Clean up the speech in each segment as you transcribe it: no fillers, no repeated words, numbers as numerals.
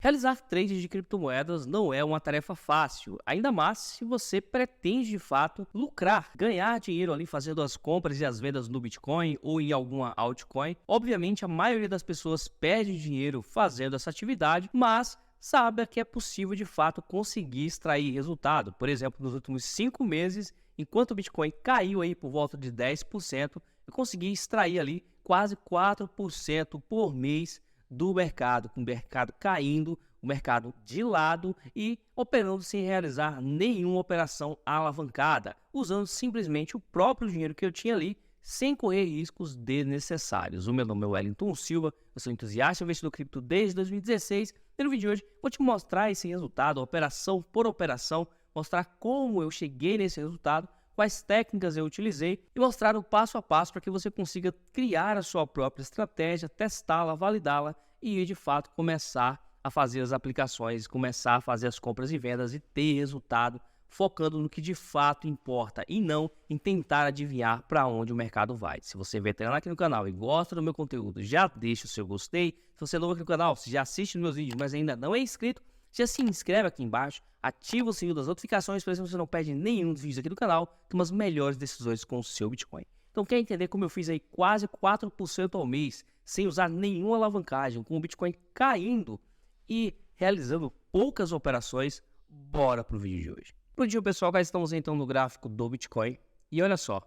Realizar trades de criptomoedas não é uma tarefa fácil, ainda mais se você pretende de fato lucrar, ganhar dinheiro ali fazendo as compras e as vendas no Bitcoin ou em alguma altcoin. Obviamente, a maioria das pessoas perde dinheiro fazendo essa atividade, mas saiba que é possível de fato conseguir extrair resultado. Por exemplo, nos últimos 5 meses, enquanto o Bitcoin caiu aí por volta de 10%, eu consegui extrair ali quase 4% por mês do mercado, com o mercado caindo, o mercado de lado e operando sem realizar nenhuma operação alavancada, usando simplesmente o próprio dinheiro que eu tinha ali, sem correr riscos desnecessários. O meu nome é Wellington Silva, eu sou entusiasta investidor cripto desde 2016 e no vídeo de hoje vou te mostrar esse resultado, operação por operação, mostrar como eu cheguei nesse resultado, quais técnicas eu utilizei e mostrar o passo a passo para que você consiga criar a sua própria estratégia, testá-la, validá-la e de fato começar a fazer as aplicações, começar a fazer as compras e vendas e ter resultado, focando no que de fato importa e não em tentar adivinhar para onde o mercado vai. Se você é veterano aqui no canal e gosta do meu conteúdo, já deixa o seu gostei. Se você é novo aqui no canal, se já assiste meus vídeos, mas ainda não é inscrito, já se inscreve aqui embaixo, ativa o sininho das notificações para que você não perde nenhum dos vídeos aqui do canal, toma as melhores decisões com o seu Bitcoin. Então quer entender como eu fiz aí quase 4% ao mês, sem usar nenhuma alavancagem, com o Bitcoin caindo e realizando poucas operações? Bora pro vídeo de hoje. Bom dia, pessoal, cá estamos então no gráfico do Bitcoin e olha só,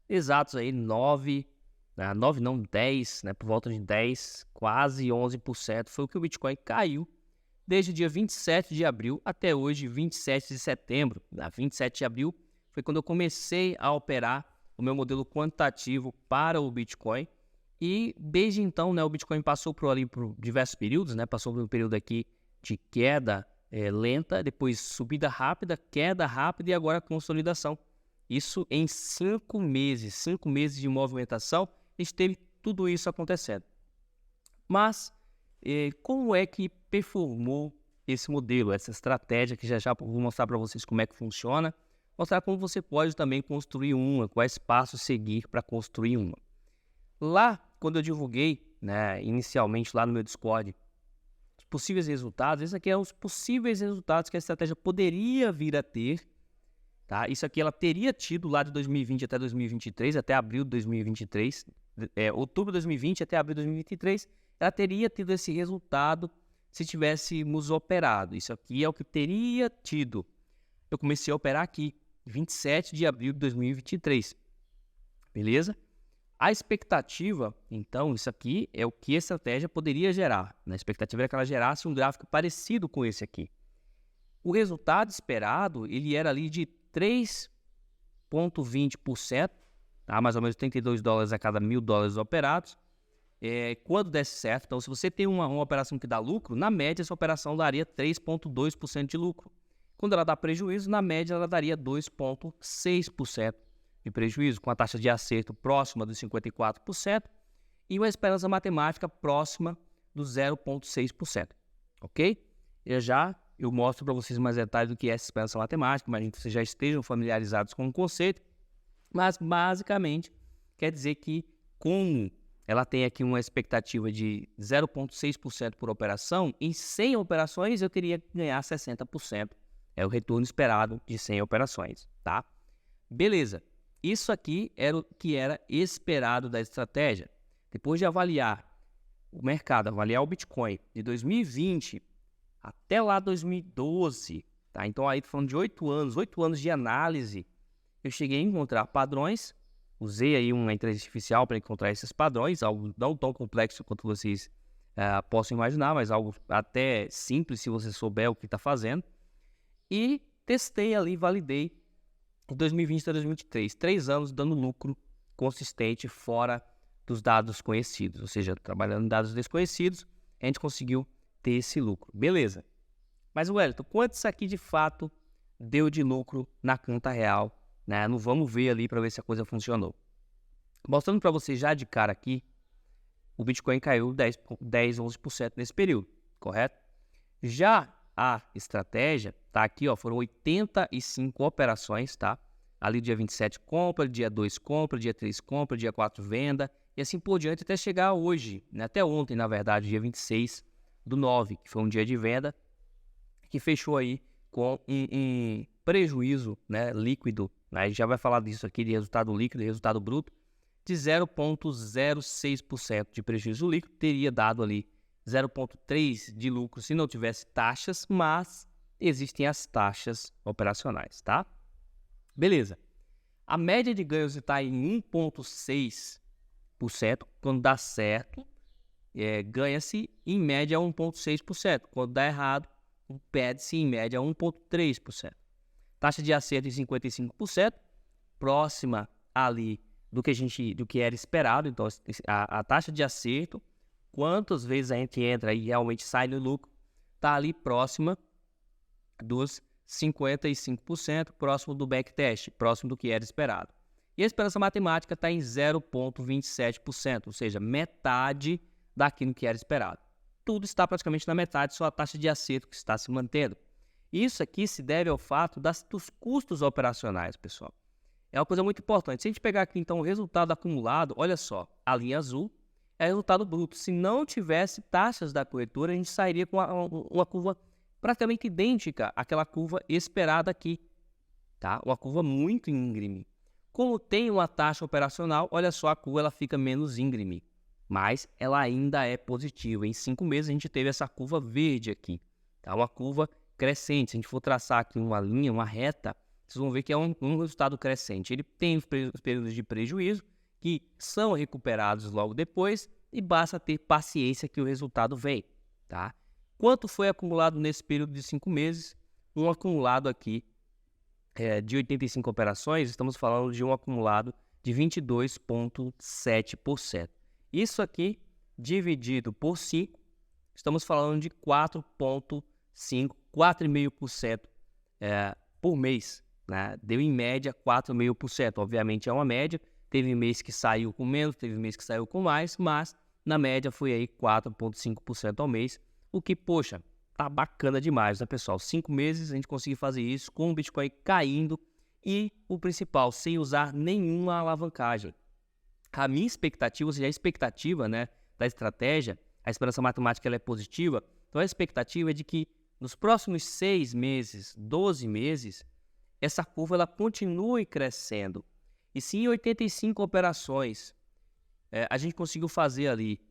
exatos aí 9 não, 10, né, por volta de 10, quase 11% foi o que o Bitcoin caiu desde o dia 27 de abril até hoje, 27 de setembro. Na 27 de abril foi quando eu comecei a operar o meu modelo quantitativo para o Bitcoin. E desde então, né, o Bitcoin passou por diversos períodos, né, passou por um período aqui de queda lenta, depois subida rápida, queda rápida e agora consolidação. Isso em 5 meses de movimentação, a gente teve tudo isso acontecendo. Mas como é que performou esse modelo, essa estratégia que já vou mostrar para vocês como é que funciona, mostrar como você pode também construir uma, quais passos seguir para construir uma. Lá, quando eu divulguei, né, inicialmente lá no meu Discord, os possíveis resultados, esse aqui é os possíveis resultados que a estratégia poderia vir a ter, tá? Isso aqui ela teria tido lá de 2020 até 2023, até abril de 2023, outubro de 2020 até abril de 2023, ela teria tido esse resultado se tivéssemos operado. Isso aqui é o que teria tido. Eu comecei a operar aqui, 27 de abril de 2023, beleza? A expectativa, então, isso aqui é o que a estratégia poderia gerar. A expectativa era que ela gerasse um gráfico parecido com esse aqui. O resultado esperado, ele era ali de 3,20%, tá? Mais ou menos $32 a cada $1.000 operados. Quando desse certo, então se você tem uma operação que dá lucro, na média essa operação daria 3,2% de lucro. Quando ela dá prejuízo, na média ela daria 2,6% de prejuízo, com a taxa de acerto próxima dos 54% e uma esperança matemática próxima do 0,6%, ok? Eu mostro para vocês mais detalhes do que é essa esperança matemática, imagino que vocês já estejam familiarizados com o conceito, mas basicamente quer dizer que como ela tem aqui uma expectativa de 0,6% por operação, em 100 operações eu teria que ganhar 60%, é o retorno esperado de 100 operações, tá? Beleza. Isso aqui era o que era esperado da estratégia. Depois de avaliar o mercado, avaliar o Bitcoin de 2020 até lá 2012, tá? Então aí falando de 8 anos de análise, eu cheguei a encontrar padrões, usei aí uma inteligência artificial para encontrar esses padrões, algo não tão complexo quanto vocês possam imaginar, mas algo até simples se você souber o que está fazendo. E testei ali, validei de 2020 a 2023, 3 anos dando lucro consistente fora dos dados conhecidos, ou seja, trabalhando em dados desconhecidos, a gente conseguiu ter esse lucro. Beleza. Mas, Wellington, quanto isso aqui de fato deu de lucro na conta real, né? Não vamos ver ali para ver se a coisa funcionou. Mostrando para vocês já de cara aqui, o Bitcoin caiu 11% nesse período, correto? Já a estratégia tá aqui, ó, foram 85 operações, tá? Ali dia 27 compra, dia 2 compra, dia 3 compra, dia 4 venda e assim por diante até chegar hoje, né? Até ontem, na verdade, dia 26 do 9, que foi um dia de venda, que fechou aí com um prejuízo, né, líquido, né? A gente já vai falar disso aqui de resultado líquido e resultado bruto, de 0,06% de prejuízo líquido, teria dado ali 0,3% de lucro se não tivesse taxas, mas existem as taxas operacionais, tá? Beleza. A média de ganhos está em 1,6%, quando dá certo, ganha-se em média 1,6%, quando dá errado, perde-se em média 1,3%. Taxa de acerto em 55%, próxima ali do que era esperado. Então, a taxa de acerto, quantas vezes a gente entra e realmente sai no lucro, está ali próxima dos 55%, próximo do backtest, próximo do que era esperado. E a esperança matemática está em 0,27%, ou seja, metade daquilo que era esperado. Tudo está praticamente na metade, só a taxa de acerto que está se mantendo. Isso aqui se deve ao fato dos custos operacionais, pessoal. É uma coisa muito importante. Se a gente pegar aqui, então, o resultado acumulado, olha só, a linha azul é o resultado bruto. Se não tivesse taxas da corretora, a gente sairia com uma curva praticamente idêntica àquela curva esperada aqui, tá? Uma curva muito íngreme. Como tem uma taxa operacional, olha só, a curva ela fica menos íngreme, mas ela ainda é positiva. Em 5 meses a gente teve essa curva verde aqui, tá? Uma curva crescente. Se a gente for traçar aqui uma linha, uma reta, vocês vão ver que é um resultado crescente. Ele tem os períodos de prejuízo que são recuperados logo depois e basta ter paciência que o resultado vem, tá? Quanto foi acumulado nesse período de 5 meses? Um acumulado aqui de 85 operações, estamos falando de um acumulado de 22,7%. Isso aqui, dividido por 5, estamos falando de 4,5%, 4,5% por mês, né? Deu em média 4,5%. Obviamente é uma média, teve mês que saiu com menos, teve mês que saiu com mais, mas na média foi aí 4,5% ao mês, o que, poxa, tá bacana demais, né, pessoal? 5 meses a gente conseguiu fazer isso com o Bitcoin caindo e, o principal, sem usar nenhuma alavancagem. A minha expectativa, ou seja, a expectativa, né, da estratégia, a esperança matemática ela é positiva, então a expectativa é de que nos próximos 6 meses, 12 meses, essa curva ela continue crescendo. E se em 85 operações a gente conseguiu fazer ali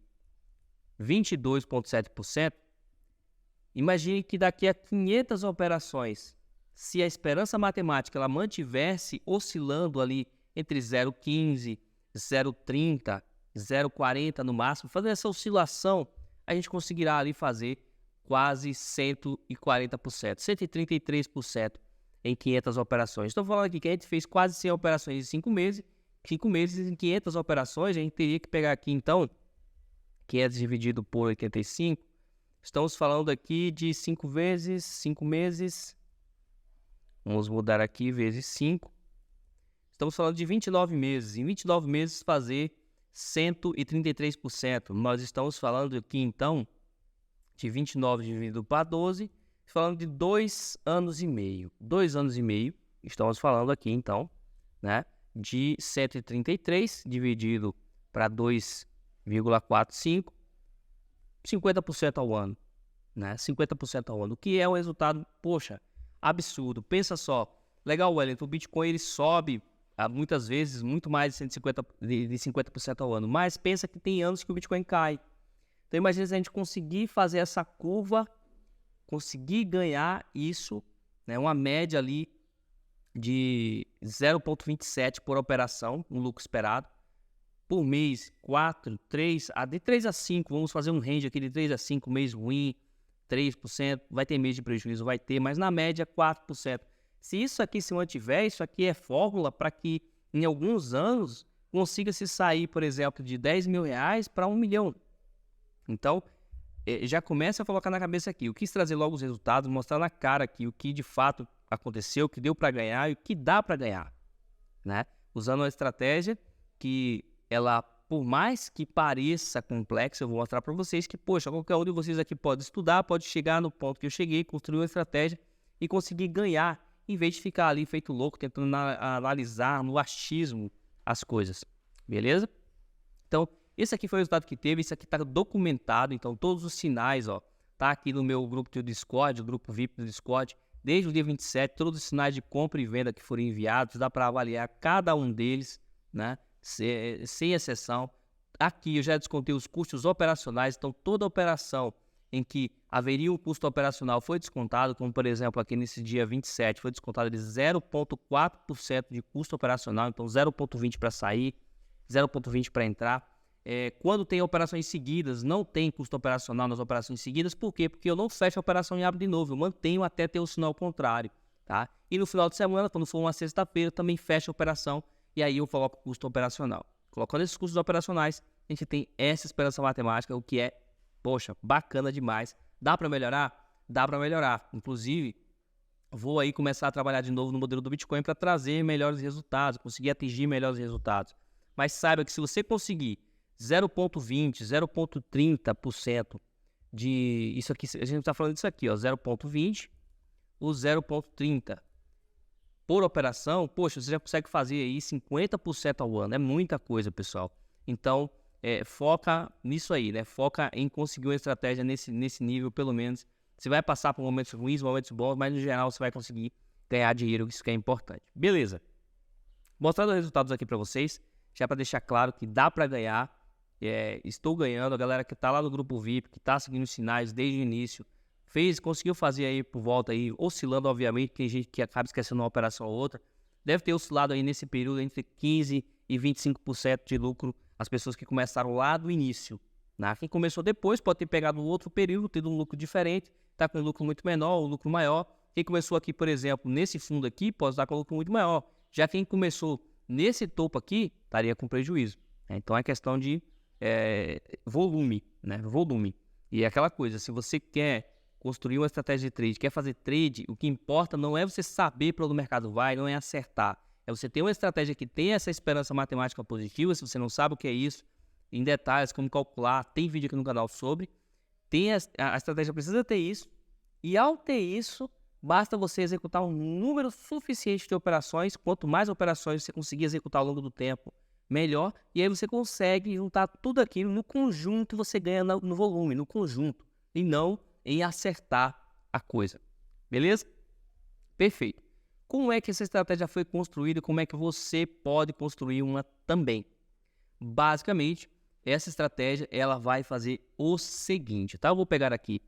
22,7%, imagine que daqui a 500 operações, se a esperança matemática ela mantivesse oscilando ali entre 0,15, 0,30, 0,40 no máximo, fazendo essa oscilação, a gente conseguirá ali fazer quase 140%, 133% em 500 operações. Estou falando aqui que a gente fez quase 100 operações em 5 meses. 5 meses em 500 operações, a gente teria que pegar aqui então, 500 dividido por 85, estamos falando aqui de 5 vezes, 5 meses, vamos mudar aqui, vezes 5, estamos falando de 29 meses, em 29 meses fazer 133%, nós estamos falando aqui então, de 29 dividido por 12, falando de 2 anos e meio. 2 anos e meio, estamos falando aqui então, né, de 133 dividido para 2,45, 50% ao ano, né? 50% ao ano, o que é um resultado, poxa, absurdo. Pensa só, legal, Wellington, o Bitcoin ele sobe muitas vezes muito mais de 50% ao ano, mas pensa que tem anos que o Bitcoin cai. Então imagina se a gente conseguir fazer essa curva, conseguir ganhar isso, né, uma média ali de 0,27 por operação, um lucro esperado, por mês, 4, 3, de 3 a 5, vamos fazer um range aqui de 3 a 5, mês ruim, 3%, vai ter mês de prejuízo, vai ter, mas na média 4%. Se isso aqui se mantiver, isso aqui é fórmula para que em alguns anos consiga se sair, por exemplo, de 10 mil reais para 1 milhão. Então, já começa a colocar na cabeça aqui, eu quis trazer logo os resultados, mostrar na cara aqui o que de fato aconteceu, o que deu para ganhar e o que dá para ganhar, né? Usando uma estratégia que ela, por mais que pareça complexa, eu vou mostrar para vocês que, poxa, qualquer um de vocês aqui pode estudar, pode chegar no ponto que eu cheguei, construir uma estratégia e conseguir ganhar, em vez de ficar ali feito louco, tentando analisar no achismo as coisas, beleza? Então, esse aqui foi o resultado que teve, isso aqui está documentado, então todos os sinais, ó, tá aqui no meu grupo do Discord, o grupo VIP do Discord, desde o dia 27, todos os sinais de compra e venda que foram enviados, dá para avaliar cada um deles, né? Sem exceção. Aqui eu já descontei os custos operacionais, então toda operação em que haveria um custo operacional foi descontado, como por exemplo aqui nesse dia 27 foi descontado de 0,4% de custo operacional, então 0,20 para sair, 0,20 para entrar. Quando tem operações seguidas, não tem custo operacional nas operações seguidas, por quê? Porque eu não fecho a operação e abro de novo, eu mantenho até ter o sinal contrário, tá? E no final de semana, quando for uma sexta-feira, também fecho a operação e aí eu coloco o custo operacional. Colocando esses custos operacionais, a gente tem essa expressão matemática, o que é, poxa, bacana demais. Dá para melhorar? Dá para melhorar. Inclusive, vou aí começar a trabalhar de novo no modelo do Bitcoin para trazer melhores resultados, conseguir atingir melhores resultados. Mas saiba que se você conseguir 0,20, 0,30% de... Isso aqui, a gente está falando disso aqui, ó, 0,20 ou 0,30 por operação, poxa, você já consegue fazer aí 50% ao ano. É muita coisa, pessoal. Então, foca nisso aí, né? Foca em conseguir uma estratégia nesse nível, pelo menos. Você vai passar por momentos ruins, momentos bons, mas no geral você vai conseguir ganhar dinheiro, isso que é importante. Beleza. Mostrando os resultados aqui para vocês, já para deixar claro que dá para ganhar. Estou ganhando, a galera que está lá no grupo VIP, que está seguindo os sinais desde o início, conseguiu fazer aí por volta aí, oscilando obviamente, tem gente que acaba esquecendo uma operação ou outra, deve ter oscilado aí nesse período entre 15% e 25% de lucro as pessoas que começaram lá do início, né? Quem começou depois pode ter pegado um outro período, tido um lucro diferente, está com um lucro muito menor, um lucro maior. Quem começou aqui, por exemplo, nesse fundo aqui, pode estar com um lucro muito maior. Já quem começou nesse topo aqui, estaria com prejuízo, né? Então é questão de volume, né? Volume. E é aquela coisa, se você quer construir uma estratégia de trade, quer fazer trade, o que importa não é você saber para onde o mercado vai, não é acertar. É você ter uma estratégia que tem essa esperança matemática positiva. Se você não sabe o que é isso, em detalhes, como calcular, tem vídeo aqui no canal sobre. A estratégia precisa ter isso. E ao ter isso, basta você executar um número suficiente de operações. Quanto mais operações você conseguir executar ao longo do tempo, melhor. E aí você consegue juntar tudo aquilo no conjunto, você ganha no volume, no conjunto. E não em acertar a coisa. Beleza? Perfeito. Como é que essa estratégia foi construída e como é que você pode construir uma também? Basicamente, essa estratégia ela vai fazer o seguinte, tá? Eu vou pegar aqui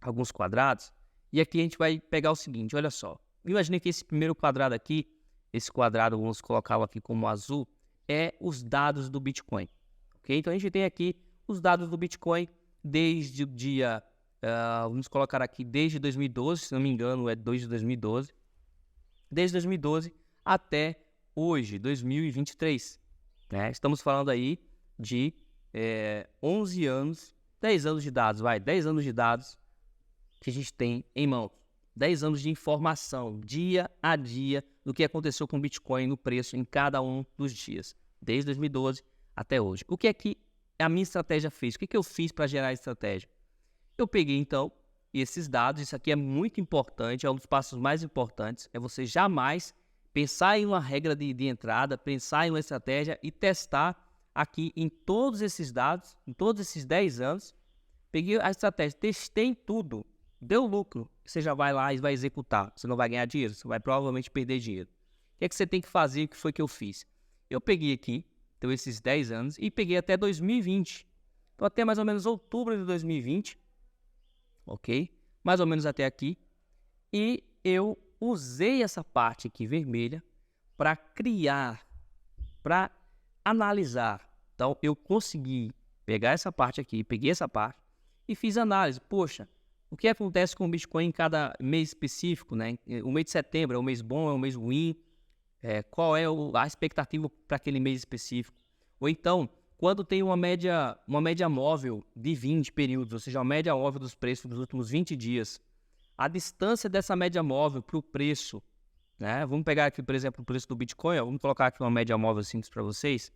alguns quadrados e aqui a gente vai pegar o seguinte, olha só. Imagine que esse primeiro quadrado aqui, esse quadrado, vamos colocá-lo aqui como azul, é os dados do Bitcoin. Ok? Então a gente tem aqui os dados do Bitcoin desde o dia... vamos colocar aqui desde 2012, se não me engano é desde 2012. Desde 2012 até hoje, 2023. Né? Estamos falando aí de 11 anos, 10 anos de dados, 10 anos de dados que a gente tem em mãos. 10 anos de informação, dia a dia, do que aconteceu com o Bitcoin no preço em cada um dos dias, desde 2012 até hoje. O que é que a minha estratégia fez? O que eu fiz para gerar a estratégia? Eu peguei, então, esses dados, isso aqui é muito importante, é um dos passos mais importantes, é você jamais pensar em uma regra de entrada, pensar em uma estratégia e testar aqui em todos esses dados, em todos esses 10 anos, peguei a estratégia, testei em tudo, deu lucro, você já vai lá e vai executar, você não vai ganhar dinheiro, você vai provavelmente perder dinheiro. O que é que você tem que fazer? O que foi que eu fiz? Eu peguei aqui, então esses 10 anos, e peguei até 2020, então até mais ou menos outubro de 2020, ok? Mais ou menos até aqui. E eu usei essa parte aqui vermelha para criar, para analisar. Então, eu consegui pegar essa parte aqui, peguei essa parte e fiz análise. Poxa, o que acontece com o Bitcoin em cada mês específico, né? O mês de setembro é um mês bom, é um mês ruim? Qual é a expectativa para aquele mês específico? Ou então, quando tem uma média móvel de 20 períodos, ou seja, a média móvel dos preços dos últimos 20 dias, a distância dessa média móvel para o preço, né? Vamos pegar aqui, por exemplo, o preço do Bitcoin, vamos colocar aqui uma média móvel simples para vocês.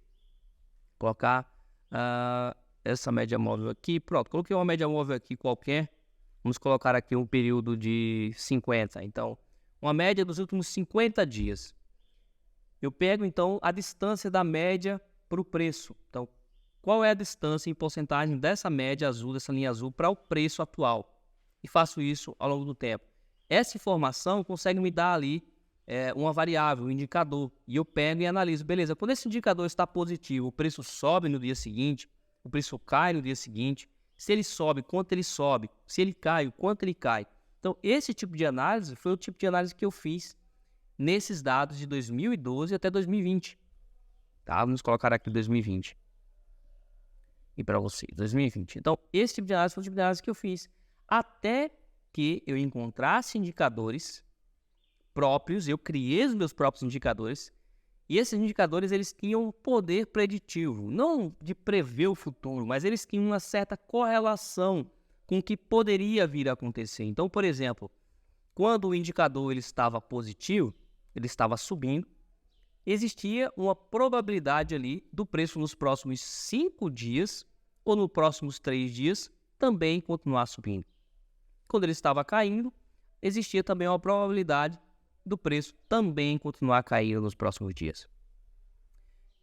Colocar essa média móvel aqui, pronto, coloquei uma média móvel aqui qualquer, vamos colocar aqui um período de 50, então, uma média dos últimos 50 dias. Eu pego, então, a distância da média para o preço. Então, qual é a distância em porcentagem dessa média azul, dessa linha azul, para o preço atual. E faço isso ao longo do tempo. Essa informação consegue me dar ali uma variável, um indicador. E eu pego e analiso. Beleza, quando esse indicador está positivo, o preço sobe no dia seguinte, o preço cai no dia seguinte. Se ele sobe, quanto ele sobe. Se ele cai, o quanto ele cai. Então, esse tipo de análise foi o tipo de análise que eu fiz nesses dados de 2012 até 2020. Tá? Vamos colocar aqui 2020. E para vocês, 2020. Então, esse tipo de análise foi o tipo de análise que eu fiz. Até que eu encontrasse indicadores próprios, eu criei os meus próprios indicadores, e esses indicadores eles tinham um poder preditivo, não de prever o futuro, mas eles tinham uma certa correlação com o que poderia vir a acontecer. Então, por exemplo, quando o indicador ele estava positivo, ele estava subindo, existia uma probabilidade ali do preço nos próximos 5 dias ou nos próximos 3 dias também continuar subindo. Quando ele estava caindo, existia também uma probabilidade do preço também continuar caindo nos próximos dias.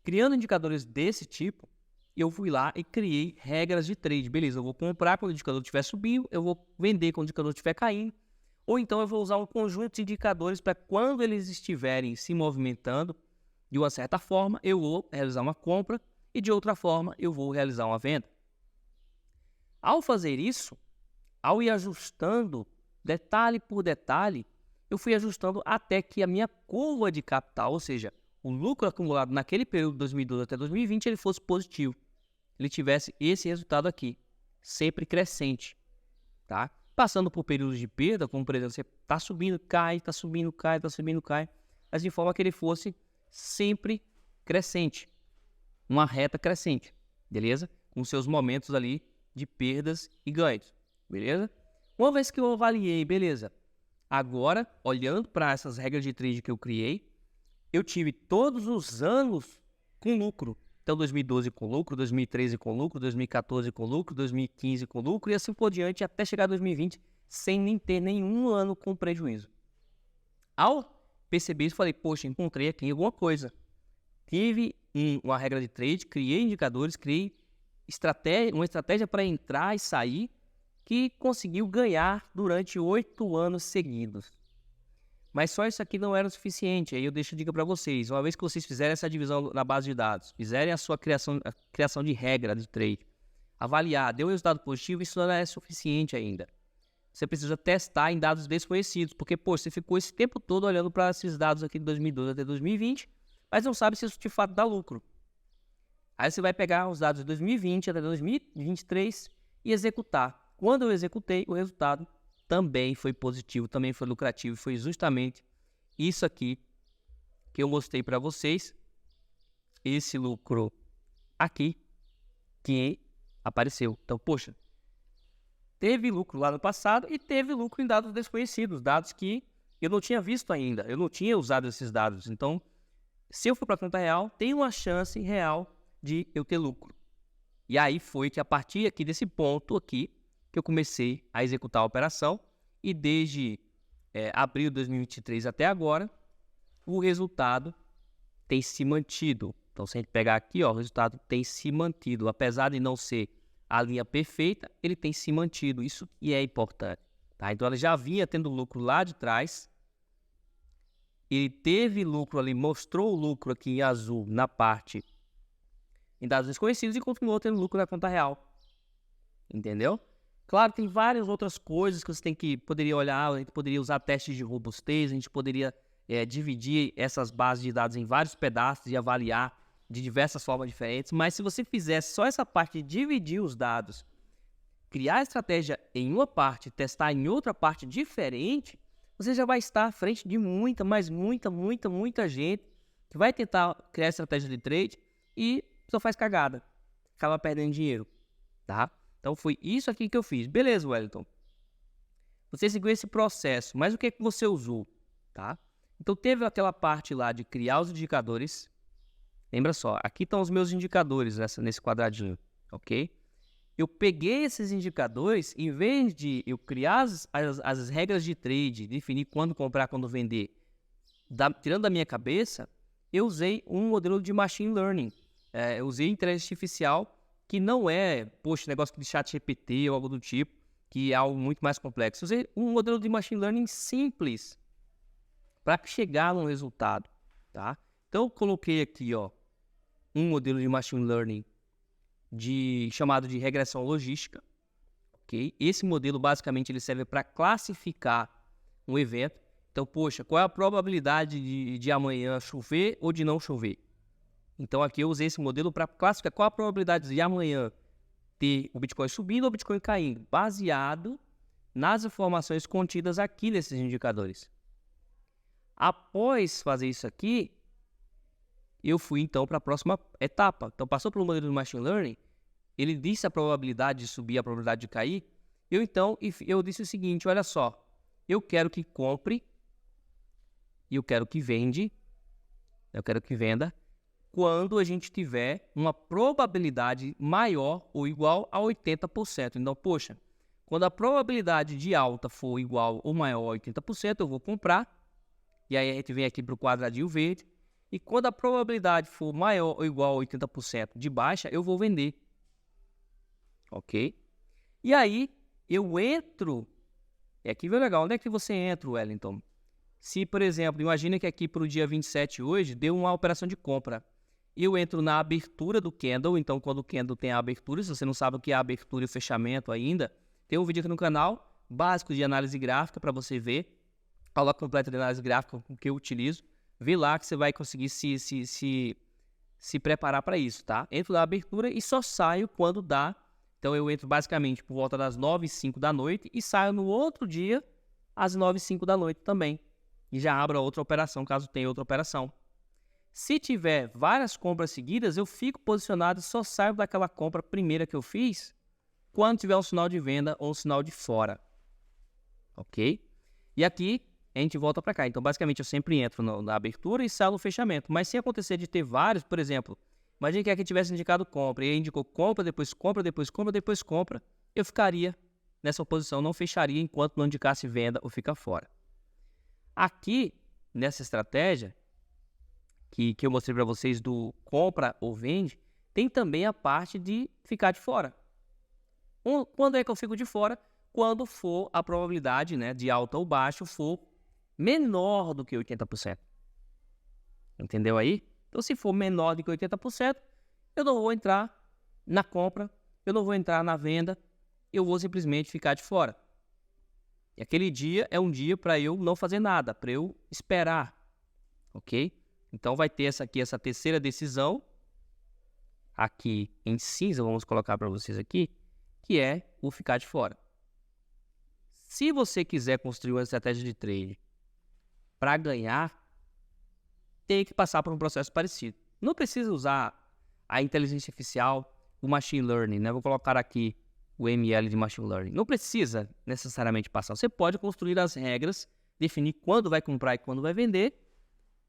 Criando indicadores desse tipo, eu fui lá e criei regras de trade. Beleza, eu vou comprar quando o indicador estiver subindo, eu vou vender quando o indicador estiver caindo, ou então eu vou usar um conjunto de indicadores para quando eles estiverem se movimentando, de uma certa forma, eu vou realizar uma compra e de outra forma, eu vou realizar uma venda. Ao fazer isso, ao ir ajustando detalhe por detalhe, eu fui ajustando até que a minha curva de capital, ou seja, o lucro acumulado naquele período de 2012 até 2020, ele fosse positivo. Ele tivesse esse resultado aqui, sempre crescente, tá? Passando por períodos de perda, como por exemplo, você está subindo, cai, está subindo, cai, está subindo, cai, mas de forma que ele fosse sempre crescente, uma reta crescente, beleza? Com seus momentos ali de perdas e ganhos, beleza? Uma vez que eu avaliei, beleza, agora, olhando para essas regras de trade que eu criei, eu tive todos os anos com lucro. Então, 2012 com lucro, 2013 com lucro, 2014 com lucro, 2015 com lucro e assim por diante, até chegar a 2020, sem nem ter nenhum ano com prejuízo. Ao perceber isso, falei, poxa, encontrei aqui alguma coisa. Tive uma regra de trade, criei indicadores, criei uma estratégia para entrar e sair, que conseguiu ganhar durante 8 anos seguidos. Mas só isso aqui não era o suficiente. Aí eu deixo a dica para vocês. Uma vez que vocês fizerem essa divisão na base de dados, fizerem a sua criação de regra de trade, avaliar, deu um resultado positivo, isso não é suficiente ainda. Você precisa testar em dados desconhecidos, porque, poxa, você ficou esse tempo todo olhando para esses dados aqui de 2012 até 2020, mas não sabe se isso de fato dá lucro. Aí você vai pegar os dados de 2020 até 2023 e executar. Quando eu executei, o resultado também foi positivo, também foi lucrativo. Foi justamente isso aqui que eu mostrei para vocês. Esse lucro aqui que apareceu. Então, poxa, teve lucro lá no passado e teve lucro em dados desconhecidos, dados que eu não tinha visto ainda, eu não tinha usado esses dados. Então, se eu for para a conta real, tem uma chance real de eu ter lucro. E aí foi que a partir aqui desse ponto aqui, que eu comecei a executar a operação e desde abril de 2023 até agora, o resultado tem se mantido. Então, se a gente pegar aqui, ó, o resultado tem se mantido. Apesar de não ser a linha perfeita, ele tem se mantido. Isso que é importante. Tá? Então, ela já vinha tendo lucro lá de trás. Ele teve lucro ali, mostrou o lucro aqui em azul na parte em dados desconhecidos e continuou tendo lucro na conta real. Entendeu? Claro, tem várias outras coisas que você poderia olhar, a gente poderia usar testes de robustez, a gente poderia dividir essas bases de dados em vários pedaços e avaliar de diversas formas diferentes, mas se você fizesse só essa parte de dividir os dados, criar a estratégia em uma parte, testar em outra parte diferente, você já vai estar à frente de muita gente que vai tentar criar estratégia de trade e só faz cagada, acaba perdendo dinheiro, tá? Então, foi isso aqui que eu fiz. Beleza, Wellington. Você seguiu esse processo, mas o que é que você usou? Tá? Então, teve aquela parte lá de criar os indicadores. Lembra só, aqui estão os meus indicadores nesse quadradinho, ok? Eu peguei esses indicadores, em vez de eu criar as regras de trade, definir quando comprar, quando vender, tirando da minha cabeça, eu usei um modelo de machine learning. Eu usei inteligência artificial que não é, negócio de chat GPT ou algo do tipo, que é algo muito mais complexo. Usei um modelo de machine learning simples para chegar num resultado, tá? Então, eu coloquei aqui, ó, um modelo de machine learning chamado de regressão logística, ok? Esse modelo, basicamente, ele serve para classificar um evento. Então, qual é a probabilidade de amanhã chover ou de não chover? Então, aqui eu usei esse modelo para classificar qual a probabilidade de amanhã ter o Bitcoin subindo ou o Bitcoin caindo, baseado nas informações contidas aqui nesses indicadores. Após fazer isso aqui, eu fui, então, para a próxima etapa. Então, passou pelo modelo de Machine Learning, ele disse a probabilidade de subir, a probabilidade de cair. Eu disse o seguinte, olha só, eu quero que compre e eu quero que venda quando a gente tiver uma probabilidade maior ou igual a 80%. Então, quando a probabilidade de alta for igual ou maior a 80%, eu vou comprar. E aí a gente vem aqui para o quadradinho verde. E quando a probabilidade for maior ou igual a 80% de baixa, eu vou vender. Ok? E aí, eu entro... E aqui vem legal. Onde é que você entra, Wellington? Se, por exemplo, imagina que aqui para o dia 27 hoje, deu uma operação de compra. Eu entro na abertura do candle. Então, quando o candle tem a abertura, se você não sabe o que é a abertura e o fechamento ainda, tem um vídeo aqui no canal, básico de análise gráfica, para você ver. Aula completa de análise gráfica que eu utilizo. Vê lá que você vai conseguir se preparar para isso, tá? Entro na abertura e só saio quando dá. Então, eu entro basicamente por volta das 9h05 da noite e saio no outro dia às 9h05 da noite também. E já abro a outra operação, caso tenha outra operação. Se tiver várias compras seguidas, eu fico posicionado e só saio daquela compra primeira que eu fiz quando tiver um sinal de venda ou um sinal de fora. Ok? E aqui a gente volta para cá. Então, basicamente, eu sempre entro na abertura e saio no fechamento. Mas se acontecer de ter vários, por exemplo, imagine que aqui tivesse indicado compra e aí indicou compra, depois compra, depois compra, depois compra, eu ficaria nessa posição, não fecharia enquanto não indicasse venda ou fica fora. Aqui, nessa estratégia que eu mostrei para vocês do compra ou vende, tem também a parte de ficar de fora. Quando é que eu fico de fora? Quando for a probabilidade, né, de alta ou baixa for menor do que 80%. Entendeu aí? Então, se for menor do que 80%, eu não vou entrar na compra, eu não vou entrar na venda, eu vou simplesmente ficar de fora. E aquele dia é um dia para eu não fazer nada, para eu esperar, ok? Então, vai ter essa terceira decisão, aqui em cinza, vamos colocar para vocês aqui, que é o ficar de fora. Se você quiser construir uma estratégia de trade para ganhar, tem que passar por um processo parecido. Não precisa usar a inteligência artificial, o machine learning, né? Vou colocar aqui o ML de machine learning. Não precisa necessariamente passar. Você pode construir as regras, definir quando vai comprar e quando vai vender,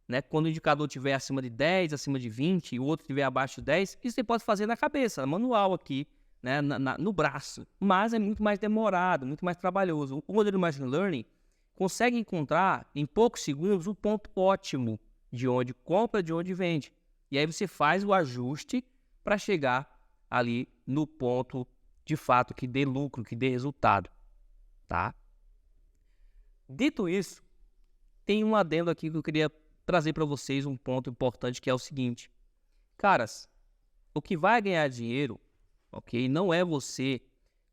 né? Quando o indicador estiver acima de 10, acima de 20 e o outro estiver abaixo de 10, isso você pode fazer na cabeça, manual aqui, né? No braço. Mas é muito mais demorado, muito mais trabalhoso. O modelo de machine learning consegue encontrar em poucos segundos o ponto ótimo de onde compra, de onde vende. E aí você faz o ajuste para chegar ali no ponto de fato que dê lucro, que dê resultado, tá? Dito isso, tem um adendo aqui que eu queria trazer para vocês, um ponto importante, que é o seguinte. Caras, o que vai ganhar dinheiro, ok, não é você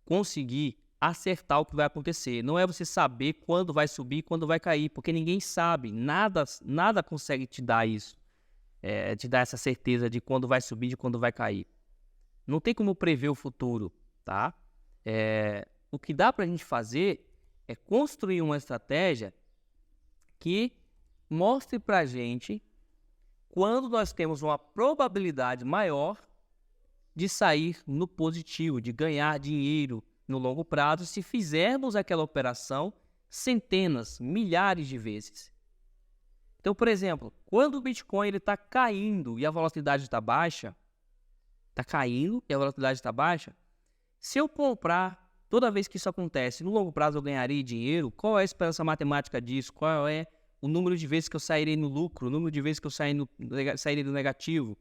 conseguir acertar o que vai acontecer, não é você saber quando vai subir, quando vai cair, porque ninguém sabe, nada consegue te dar isso, te dar essa certeza de quando vai subir, de quando vai cair. Não tem como prever o futuro, tá? O que dá para a gente fazer é construir uma estratégia que mostre para a gente quando nós temos uma probabilidade maior de sair no positivo, de ganhar dinheiro no longo prazo, se fizermos aquela operação centenas, milhares de vezes. Então, por exemplo, quando o Bitcoin está caindo e a velocidade está baixa, se eu comprar, toda vez que isso acontece, no longo prazo eu ganharei dinheiro, qual é a esperança matemática disso? Qual é o número de vezes que eu sairei no lucro, o número de vezes que eu sairei no negativo?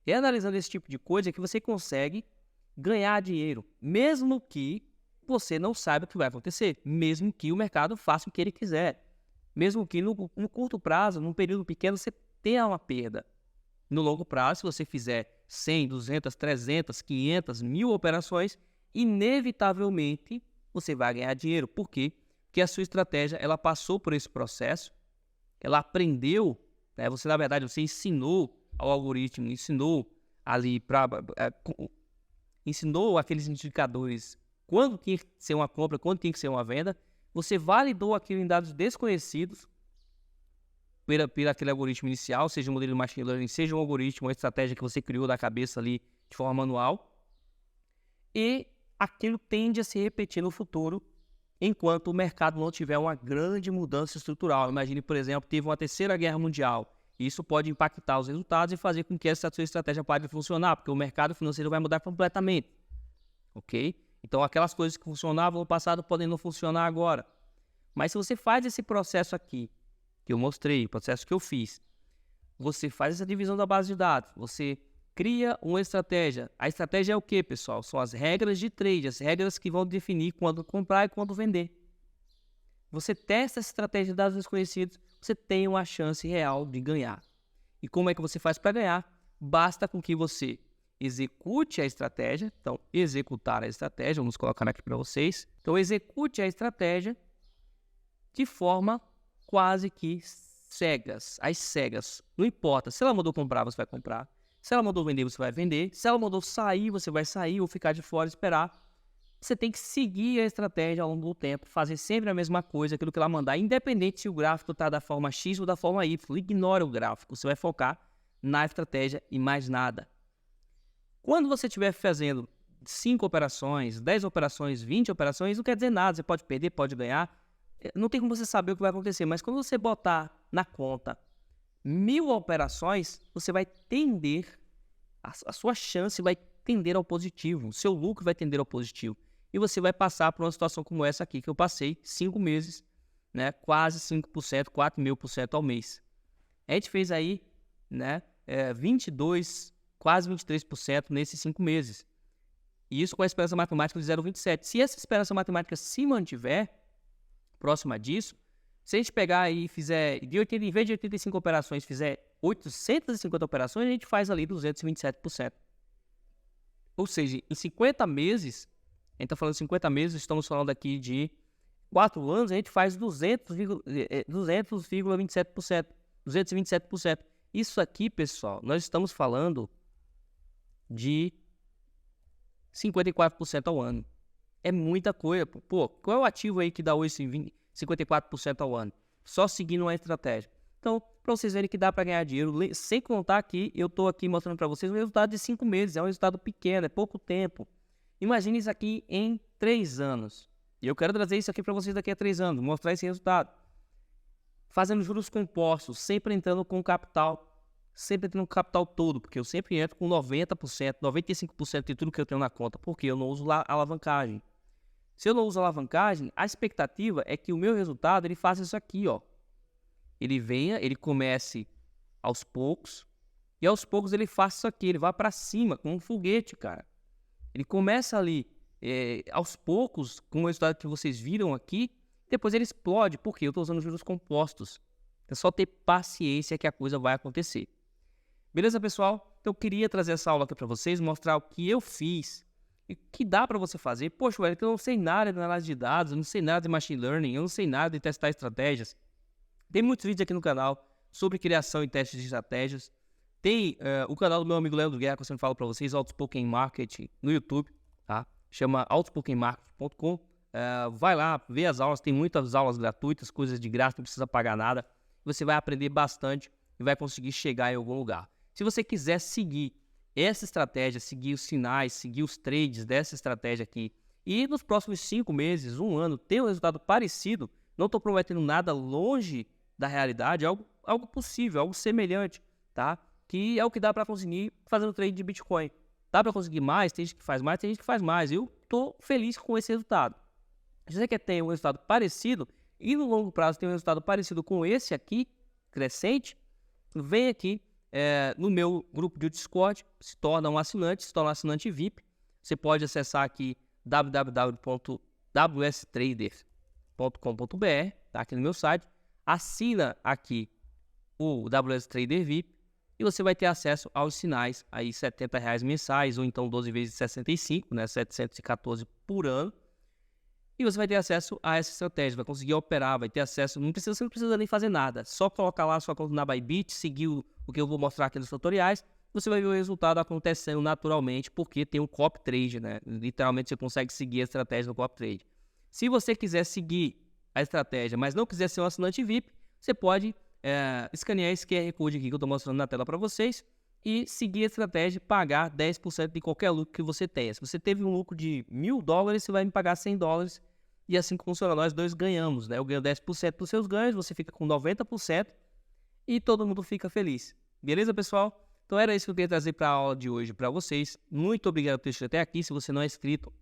E analisando esse tipo de coisa é que você consegue ganhar dinheiro, mesmo que você não saiba o que vai acontecer, mesmo que o mercado faça o que ele quiser, mesmo que no curto prazo, num período pequeno, você tenha uma perda. No longo prazo, se você fizer 100, 200, 300, 500, 1000 operações, inevitavelmente você vai ganhar dinheiro. Por quê? Porque a sua estratégia, ela passou por esse processo, ela aprendeu, né? Você, na verdade, você ensinou ao algoritmo, ensinou ali ensinou aqueles indicadores quando tinha que ser uma compra, quando tinha que ser uma venda. Você validou aquilo em dados desconhecidos por aquele algoritmo inicial, seja um modelo de machine learning, seja um algoritmo, uma estratégia que você criou da cabeça ali de forma manual. E aquilo tende a se repetir no futuro, enquanto o mercado não tiver uma grande mudança estrutural. Imagine, por exemplo, teve uma terceira guerra mundial. Isso pode impactar os resultados e fazer com que essa sua estratégia pare de funcionar, porque o mercado financeiro vai mudar completamente. Ok? Então, aquelas coisas que funcionavam no passado podem não funcionar agora. Mas se você faz esse processo aqui, que eu mostrei, o processo que eu fiz, você faz essa divisão da base de dados, você cria uma estratégia. A estratégia é o que, pessoal? São as regras de trade, as regras que vão definir quando comprar e quando vender. Você testa essa estratégia de dados desconhecidos, você tem uma chance real de ganhar. E como é que você faz para ganhar? Basta com que você execute a estratégia. Então, executar a estratégia, vamos colocar aqui para vocês. Então, execute a estratégia de forma quase que cegas, às cegas. Não importa, se ela mandou comprar, você vai comprar. Se ela mandou vender, você vai vender. Se ela mandou sair, você vai sair ou ficar de fora e esperar. Você tem que seguir a estratégia ao longo do tempo, fazer sempre a mesma coisa, aquilo que ela mandar, independente se o gráfico está da forma X ou da forma Y. Ignora o gráfico, você vai focar na estratégia e mais nada. Quando você estiver fazendo 5 operações, 10 operações, 20 operações, não quer dizer nada, você pode perder, pode ganhar. Não tem como você saber o que vai acontecer, mas quando você botar na conta 1000 operações, você vai tender, a sua chance vai tender ao positivo, o seu lucro vai tender ao positivo. E você vai passar por uma situação como essa aqui, que eu passei 5 meses, né, quase 5%, 4.000% ao mês. A gente fez aí, né, 22%, quase 23% nesses 5 meses. E isso com a esperança matemática de 0,27. Se essa esperança matemática se mantiver próxima disso, se a gente pegar aí e fizer, em vez de 85 operações, fizer 850 operações, a gente faz ali 227%. Ou seja, em 50 meses, a gente está falando de 50 meses, estamos falando aqui de 4 anos, a gente faz 200,27%. 227%. Isso aqui, pessoal, nós estamos falando de 54% ao ano. É muita coisa. Pô, qual é o ativo aí que dá hoje 54% ao ano? Só seguindo uma estratégia. Então, para vocês verem que dá para ganhar dinheiro, sem contar que eu estou aqui mostrando para vocês o resultado de 5 meses. É um resultado pequeno, é pouco tempo. Imagine isso aqui em 3 anos. E eu quero trazer isso aqui para vocês daqui a 3 anos, mostrar esse resultado. Fazendo juros compostos, sempre entrando com capital, sempre entrando com capital todo, porque eu sempre entro com 90%, 95% de tudo que eu tenho na conta, porque eu não uso alavancagem. Se eu não uso alavancagem, a expectativa é que o meu resultado ele faça isso aqui, ó. Ele venha, ele comece aos poucos, e aos poucos ele faça isso aqui, ele vai para cima, como um foguete, cara. Ele começa ali, aos poucos, com o resultado que vocês viram aqui, depois ele explode, porque eu estou usando juros compostos. É só ter paciência que a coisa vai acontecer. Beleza, pessoal? Então eu queria trazer essa aula aqui para vocês, mostrar o que eu fiz e o que dá para você fazer. Poxa, velho, eu não sei nada de análise de dados, eu não sei nada de machine learning, eu não sei nada de testar estratégias. Tem muitos vídeos aqui no canal sobre criação e testes de estratégias. Tem o canal do meu amigo Leandro Guerra, que eu sempre falo para vocês, Outspoken Market, no YouTube, tá? Chama outspokenmarket.com. Vai lá, vê as aulas, tem muitas aulas gratuitas, coisas de graça, não precisa pagar nada. Você vai aprender bastante e vai conseguir chegar em algum lugar. Se você quiser seguir essa estratégia, seguir os sinais, seguir os trades dessa estratégia aqui, e nos próximos 5 meses, 1 ano, ter um resultado parecido, não estou prometendo nada longe da realidade, algo possível, algo semelhante, tá? Que é o que dá para conseguir fazendo trade de Bitcoin. Dá para conseguir mais, tem gente que faz mais, tem gente que faz mais. Eu estou feliz com esse resultado. Se você quer ter um resultado parecido e no longo prazo ter um resultado parecido com esse aqui, crescente, vem aqui no meu grupo de Discord, se torna um assinante VIP. você pode acessar aqui www.wstrader.com.br, tá aqui no meu site. Assina aqui o WS Trader VIP e você vai ter acesso aos sinais aí R$70 mensais ou então 12 vezes 65, né, 714 por ano. E você vai ter acesso a essa estratégia, vai conseguir operar, vai ter acesso, você não precisa nem fazer nada, só colocar lá a sua conta na Bybit, seguir o que eu vou mostrar aqui nos tutoriais, você vai ver o resultado acontecendo naturalmente, porque tem um copy trade, né? Literalmente você consegue seguir a estratégia do copy trade. Se você quiser seguir a estratégia, mas não quiser ser um assinante VIP, você pode escanear esse QR Code aqui que eu estou mostrando na tela para vocês e seguir a estratégia e pagar 10% de qualquer lucro que você tenha. Se você teve um lucro de $1.000, você vai me pagar $100 e assim que funciona, nós dois ganhamos, né? Eu ganho 10% dos seus ganhos, você fica com 90% e todo mundo fica feliz. Beleza, pessoal? Então era isso que eu queria trazer para a aula de hoje para vocês. Muito obrigado por ter chegado até aqui. Se você não é inscrito,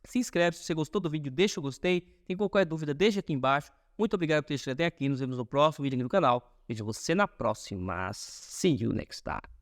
se inscreve. Se você gostou do vídeo, deixa o gostei. Tem qualquer dúvida, deixa aqui embaixo. Muito obrigado por ter chegado até aqui. Nos vemos no próximo vídeo aqui no canal. Vejo você na próxima. See you next time.